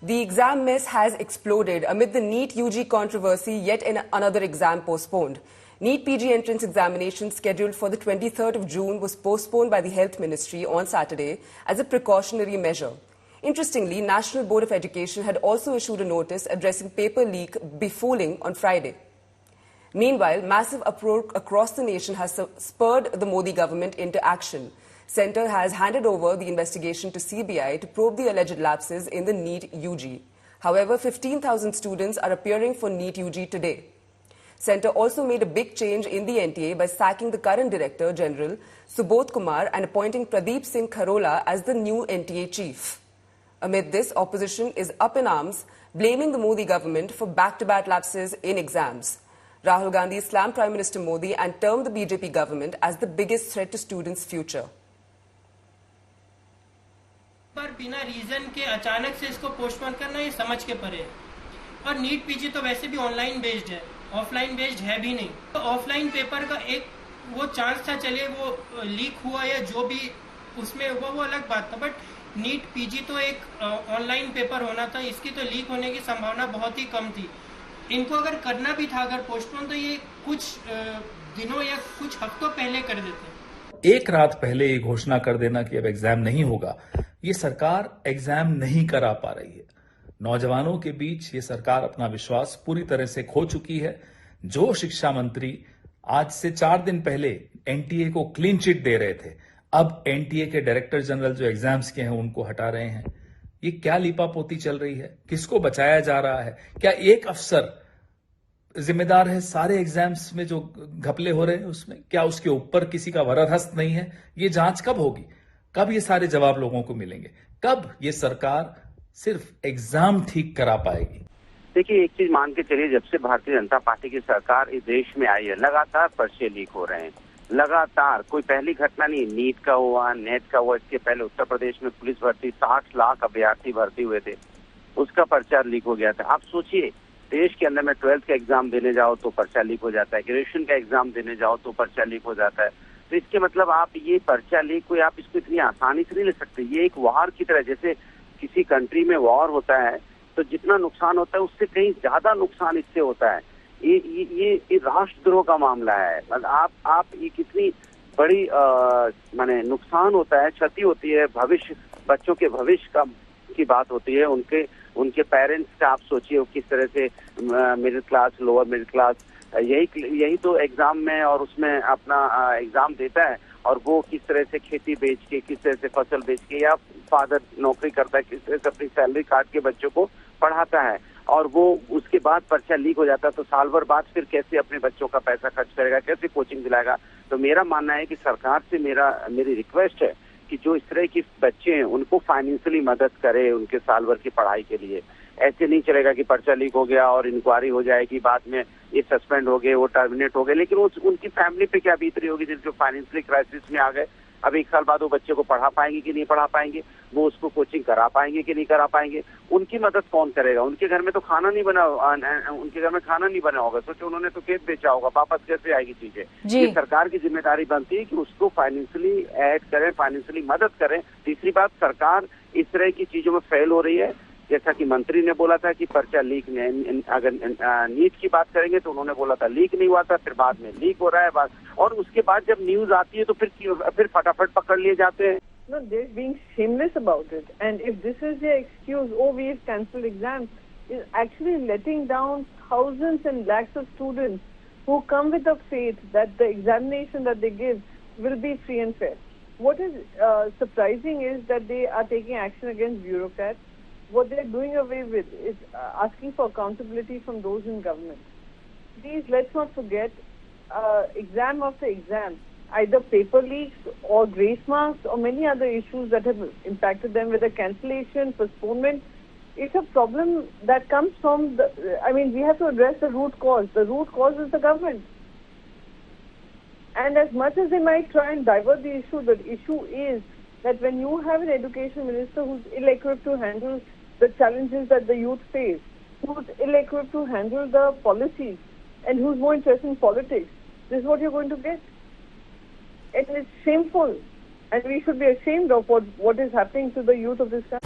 The exam mess has exploded amid the NEET UG controversy, yet another exam postponed. NEET PG entrance examination scheduled for the 23rd of June was postponed by the Health Ministry on Saturday as a precautionary measure. Interestingly, National Board of Education had also issued a notice addressing paper leak befooling on Friday. Meanwhile, massive uproar across the nation has spurred the Modi government into action. Centre has handed over the investigation to CBI to probe the alleged lapses in the NEET UG. However, 15,000 students are appearing for NEET UG today. Centre also made a big change in the NTA by sacking the current Director General, Subodh Kumar, and appointing Pradeep Singh Kharola as the new NTA chief. Amid this, opposition is up in arms, blaming the Modi government for back-to-back lapses in exams. Rahul Gandhi slammed Prime Minister Modi and termed the BJP government as the biggest threat to students' future. पर बिना reason के अचानक से इसको postpone करना ये समझ के परे है। और नीट पीजी तो वैसे भी ऑनलाइन बेस्ड है, ऑफलाइन बेस्ड है भी नहीं। तो ऑफलाइन पेपर का एक वो चांस था, चलिए वो लीक हुआ या जो भी उसमें हुआ वो अलग बात था, बट नीट पीजी तो एक ऑनलाइन पेपर होना था, इसकी तो लीक होने की संभावना बहुत ही कम थी। इनको अगर करना भी था, अगर पोस्टपोन, तो ये कुछ दिनों या कुछ हफ्तों पहले कर देते। एक रात पहले ये घोषणा कर देना कि अब एग्जाम नहीं होगा, ये सरकार एग्जाम नहीं करा पा रही है। नौजवानों के बीच ये सरकार अपना विश्वास पूरी तरह से खो चुकी है। जो शिक्षा मंत्री आज से 4 दिन पहले एनटीए को क्लीन चिट दे रहे थे, अब एनटीए के डायरेक्टर जनरल जो एग्जाम्स के हैं उनको हटा रहे हैं। ये क्या लीपापोती चल रही है? किसको बचाया जा रहा है? क्या एक अफसर जिम्मेदार है सारे एग्जाम्स में जो घपले हो रहे हैं उसमें? क्या उसके ऊपर किसी का वरदहस्त नहीं है? ये जांच कब होगी? कब ये सारे जवाब लोगों को मिलेंगे? कब ये सरकार सिर्फ एग्जाम ठीक करा पाएगी? देखिए, एक चीज मान के चलिए, जब से भारतीय जनता पार्टी की सरकार इस देश में आई है, लगातार पर्चे लीक हो रहे हैं। लगातार, कोई पहली घटना नहीं। नीट का हुआ, नेट का हुआ, इसके पहले उत्तर प्रदेश में पुलिस भर्ती 60 लाख अभ्यर्थी भर्ती हुए थे, उसका पर्चा लीक हो गया था। आप सोचिए, देश के अंदर में 12th का एग्जाम देने जाओ तो पर्चा लीक हो जाता है, ग्रेजुएशन का एग्जाम देने जाओ तो पर्चा लीक हो जाता है। तो इसके मतलब आप ये पर्चा लीक कोई आप इसको इतनी आसानी से नहीं ले सकते। ये एक वार की तरह, जैसे किसी कंट्री में वॉर होता है तो जितना नुकसान होता है उससे कहीं ज्यादा नुकसान इससे होता है। ये राष्ट्रद्रोह का मामला है। मतलब आप ये कितनी बड़ी माने नुकसान होता है, क्षति होती है, भविष्य, बच्चों के भविष्य का की बात होती है, उनके पेरेंट्स का आप सोचिए किस तरह से middle class, lower middle class यही तो एग्जाम में और उसमें अपना एग्जाम देता है, और वो किस तरह से खेती बेच के, किस तरह से फसल बेच के, या फादर नौकरी करता है, किस तरह से अपनी सैलरी काट के बच्चों को पढ़ाता है, और वो उसके बाद पर्चा लीक हो जाता है तो साल भर बाद फिर कैसे अपने बच्चों का पैसा खर्च करेगा, कैसे कोचिंग दिलाएगा। तो मेरा मानना है कि सरकार से मेरी रिक्वेस्ट है कि जो इस तरह के बच्चे हैं उनको फाइनेंशियली मदद करे उनके साल भर की पढ़ाई के लिए। ऐसे नहीं चलेगा कि पर्चा लीक हो गया और इंक्वायरी हो जाएगी, बाद में ये सस्पेंड हो गए, वो टर्मिनेट हो गए, लेकिन उनकी फैमिली पे क्या बीत रही होगी जिनके फाइनेंशियली क्राइसिस में आ गए। अब 1 साल बाद वो बच्चे को पढ़ा पाएंगे कि नहीं पढ़ा पाएंगे, वो उसको कोचिंग करा पाएंगे कि नहीं करा पाएंगे, उनकी मदद कौन करेगा? उनके घर में तो खाना नहीं बना, उनके घर में खाना नहीं बना होगा, सोचो उन्होंने तो खेत बेचा होगा, वापस कैसे आएगी चीजें? ये सरकार की जिम्मेदारी बनती है कि उसको फाइनेंशियली ऐड करें, फाइनेंशियली मदद करें। तीसरी बात, सरकार इस तरह की चीजों में फेल हो रही है। जैसा कि मंत्री ने बोला था कि पर्चा लीक, अगर नीट की बात करेंगे तो उन्होंने बोला था लीक नहीं हुआ था, फिर बाद में लीक हो रहा है, और उसके बाद जब न्यूज आती है तो फिर फटाफट पकड़ लिए जाते हैं। No, they're being shameless about it. And if this is their excuse, oh, we've cancelled exams, is actually letting down thousands and lakhs of students who come with the faith that the examination that they give will be free and fair. What is surprising is that they are taking action against bureaucrats. What they're doing away with is asking for accountability from those in government. Please, let's not forget, exam after exam, either paper leaks or grace marks or many other issues that have impacted them, whether cancellation, postponement. It's a problem that comes from we have to address the root cause. The root cause is the government. And as much as they might try and divert the issue is that when you have an education minister who's ill-equipped to handle the challenges that the youth face, who's ill-equipped to handle the policies, and who's more interested in politics, this is what you're going to get. It is shameful, and we should be ashamed of what is happening to the youth of this country.